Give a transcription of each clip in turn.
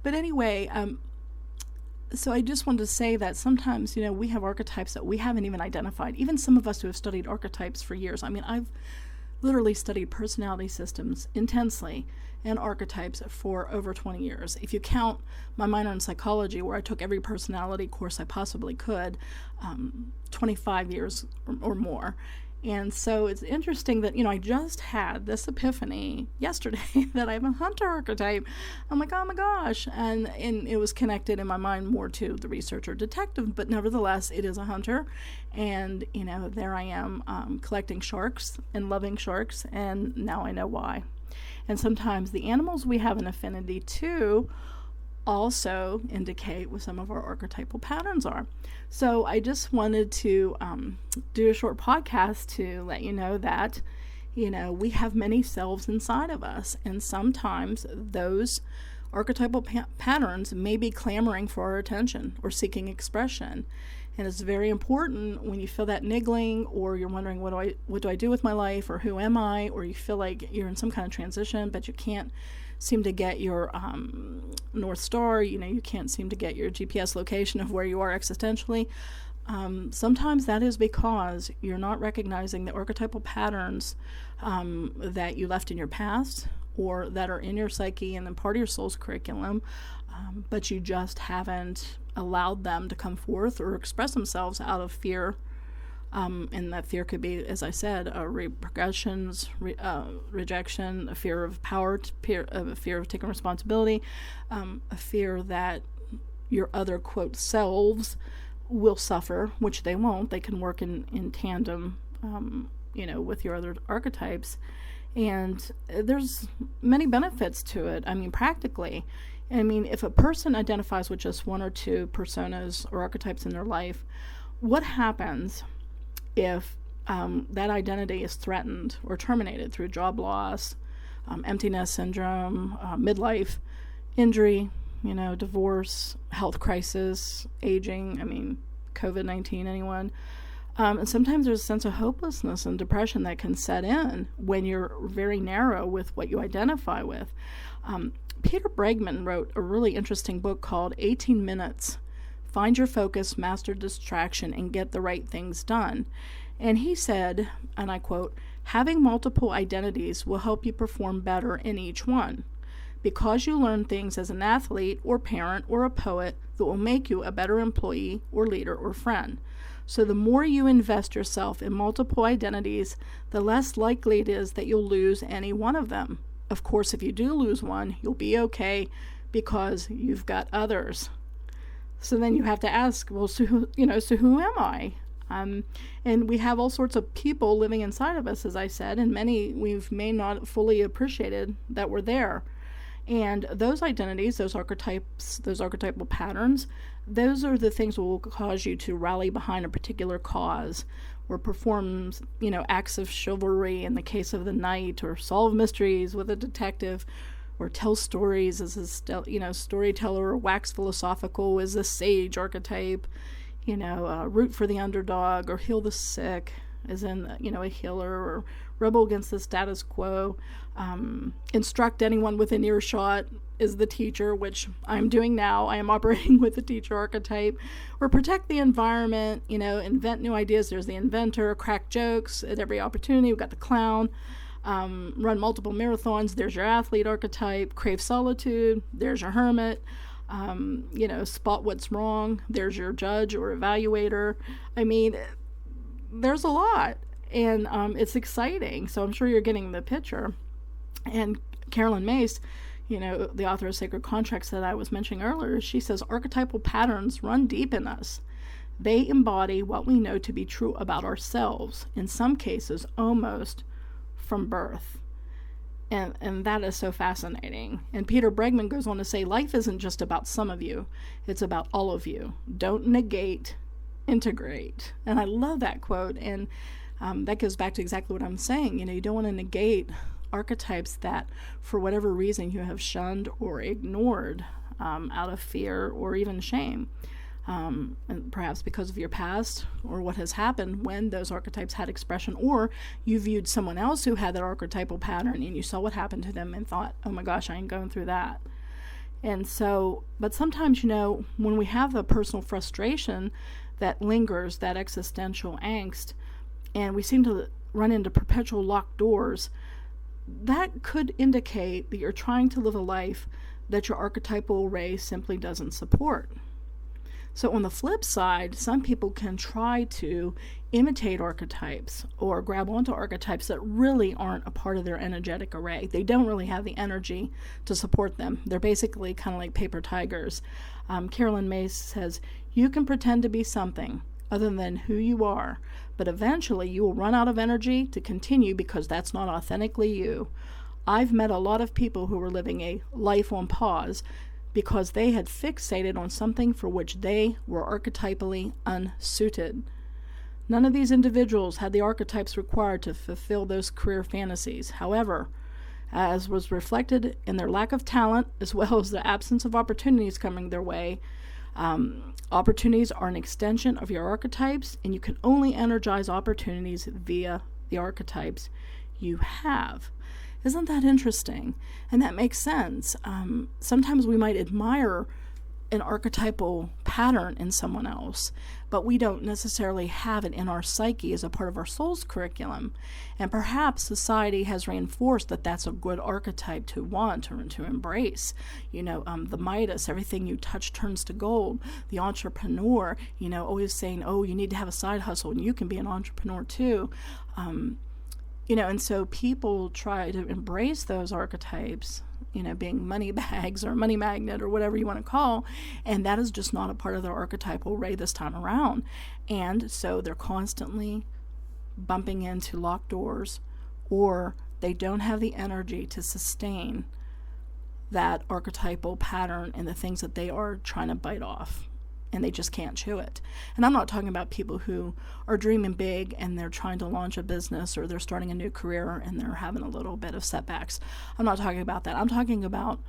But anyway, so I just wanted to say that sometimes, we have archetypes that we haven't even identified. Even some of us who have studied archetypes for years. I mean, I've literally studied personality systems intensely and archetypes for over 20 years. If you count my minor in psychology, where I took every personality course I possibly could, 25 years or more. And so it's interesting that, I just had this epiphany yesterday that I have a hunter archetype. I'm like, oh my gosh. And it was connected in my mind more to the researcher detective, but nevertheless, it is a hunter. And, there I am collecting sharks and loving sharks. And now I know why. And sometimes the animals we have an affinity to also indicate what some of our archetypal patterns are. So I just wanted to do a short podcast to let you know that, we have many selves inside of us. And sometimes those archetypal patterns may be clamoring for our attention or seeking expression. And it's very important when you feel that niggling, or you're wondering, what do I do with my life, or who am I, or you feel like you're in some kind of transition, but you can't seem to get your North Star, you can't seem to get your GPS location of where you are existentially. Sometimes that is because you're not recognizing the archetypal patterns that you left in your past, or that are in your psyche and then part of your soul's curriculum, but you just haven't allowed them to come forth or express themselves out of fear. And that fear could be, as I said, repercussions, rejection, a fear of power, a fear of taking responsibility, a fear that your other, quote, selves will suffer, which they won't. They can work in tandem, with your other archetypes. And there's many benefits to it. I mean, practically. If a person identifies with just one or two personas or archetypes in their life, what happens if that identity is threatened or terminated through job loss, emptiness syndrome, midlife injury, divorce, health crisis, aging, COVID-19, anyone? And sometimes there's a sense of hopelessness and depression that can set in when you're very narrow with what you identify with. Peter Bregman wrote a really interesting book called 18 Minutes. Find your focus, master distraction, and get the right things done. And he said, and I quote, having multiple identities will help you perform better in each one, because you learn things as an athlete or parent or a poet that will make you a better employee or leader or friend. So the more you invest yourself in multiple identities, the less likely it is that you'll lose any one of them. Of course, if you do lose one, you'll be okay because you've got others. So then you have to ask, well, so who am I? And we have all sorts of people living inside of us, as I said, and many may not fully appreciated that we're there. And those identities, those archetypes, those archetypal patterns, those are the things that will cause you to rally behind a particular cause, or perform, acts of chivalry in the case of the knight, or solve mysteries with a detective, or tell stories as a storyteller, or wax philosophical as a sage archetype, root for the underdog, or heal the sick as in, a healer, or rebel against the status quo, instruct anyone within earshot is the teacher, which I'm doing now. I am operating with the teacher archetype. Or protect the environment, invent new ideas. There's the inventor, crack jokes at every opportunity. We've got the clown. Run multiple marathons. There's your athlete archetype. Crave solitude. There's your hermit. Spot what's wrong. There's your judge or evaluator. There's a lot. And it's exciting. So I'm sure you're getting the picture. And Carolyn Mace, the author of Sacred Contracts that I was mentioning earlier, she says archetypal patterns run deep in us. They embody what we know to be true about ourselves, in some cases almost from birth. And that is so fascinating. And Peter Bregman goes on to say, life isn't just about some of you, it's about all of you. Don't negate, integrate. And I love that quote. And that goes back to exactly what I'm saying. You don't want to negate archetypes that, for whatever reason, you have shunned or ignored out of fear or even shame. And perhaps because of your past or what has happened when those archetypes had expression, or you viewed someone else who had that archetypal pattern and you saw what happened to them and thought, oh my gosh, I ain't going through that. And so, but sometimes, when we have the personal frustration that lingers, that existential angst, and we seem to run into perpetual locked doors, that could indicate that you're trying to live a life that your archetypal array simply doesn't support. So on the flip side, some people can try to imitate archetypes or grab onto archetypes that really aren't a part of their energetic array. They don't really have the energy to support them. They're basically kind of like paper tigers. Carolyn Mace says, you can pretend to be something other than who you are, but eventually you will run out of energy to continue because that's not authentically you. I've met a lot of people who were living a life on pause because they had fixated on something for which they were archetypally unsuited. None of these individuals had the archetypes required to fulfill those career fantasies. However, as was reflected in their lack of talent as well as the absence of opportunities coming their way, opportunities are an extension of your archetypes, and you can only energize opportunities via the archetypes you have. Isn't that interesting? And that makes sense. Sometimes we might admire an archetypal pattern in someone else, but we don't necessarily have it in our psyche as a part of our soul's curriculum. And perhaps society has reinforced that that's a good archetype to want or to embrace. The Midas, everything you touch turns to gold. The entrepreneur, always saying, oh, you need to have a side hustle and you can be an entrepreneur too. And so people try to embrace those archetypes, being money bags or money magnet or whatever you want to call, and that is just not a part of their archetypal array this time around. And so they're constantly bumping into locked doors, or they don't have the energy to sustain that archetypal pattern and the things that they are trying to bite off. And they just can't chew it. And I'm not talking about people who are dreaming big and they're trying to launch a business or they're starting a new career and they're having a little bit of setbacks. I'm not talking about that. I'm talking about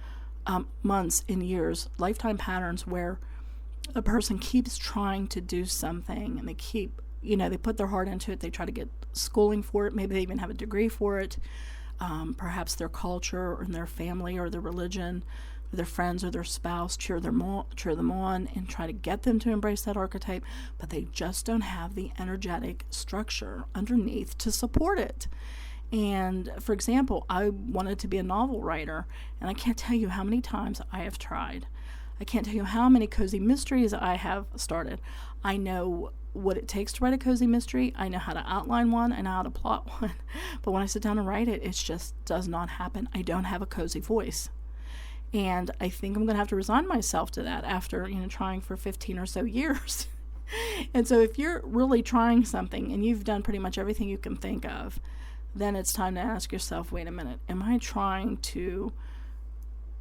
months and years, lifetime patterns where a person keeps trying to do something and they keep, they put their heart into it. They try to get schooling for it. Maybe they even have a degree for it. Perhaps their culture or their family or their religion, their friends or their spouse cheer them on and try to get them to embrace that archetype, but they just don't have the energetic structure underneath to support it. And for example, I wanted to be a novel writer, and I can't tell you how many times I have tried. I can't tell you how many cozy mysteries I have started. I know what it takes to write a cozy mystery. I know how to outline one. I know how to plot one. But when I sit down and write it, it just does not happen. I don't have a cozy voice. And I think I'm going to have to resign myself to that after, trying for 15 or so years. And so if you're really trying something and you've done pretty much everything you can think of, then it's time to ask yourself, wait a minute, am I trying to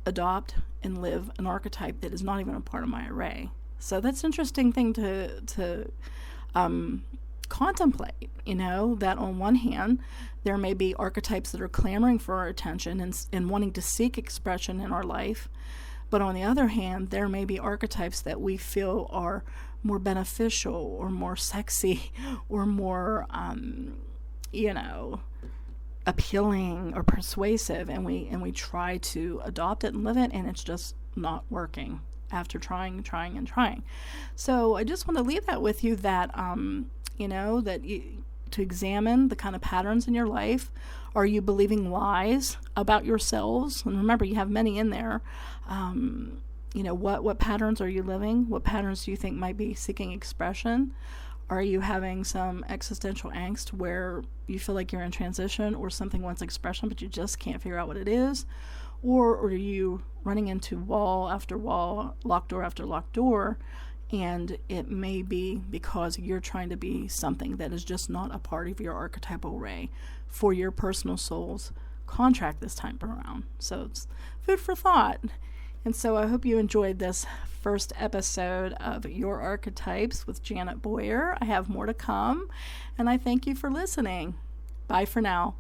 adopt and live an archetype that is not even a part of my array? So that's an interesting thing to contemplate, that on one hand, there may be archetypes that are clamoring for our attention and wanting to seek expression in our life. But on the other hand, there may be archetypes that we feel are more beneficial or more sexy or more, appealing or persuasive. And we try to adopt it and live it, and it's just not working after trying. So I just want to leave that with you that, to examine the kind of patterns in your life. Are you believing lies about yourselves? And remember, you have many in there. What patterns are you living? What patterns do you think might be seeking expression? Are you having some existential angst where you feel like you're in transition or something wants expression, but you just can't figure out what it is? Or are you running into wall after wall, locked door after locked door, and it may be because you're trying to be something that is just not a part of your archetypal array for your personal soul's contract this time around. So it's food for thought. And so I hope you enjoyed this first episode of Your Archetypes with Janet Boyer. I have more to come, and I thank you for listening. Bye for now.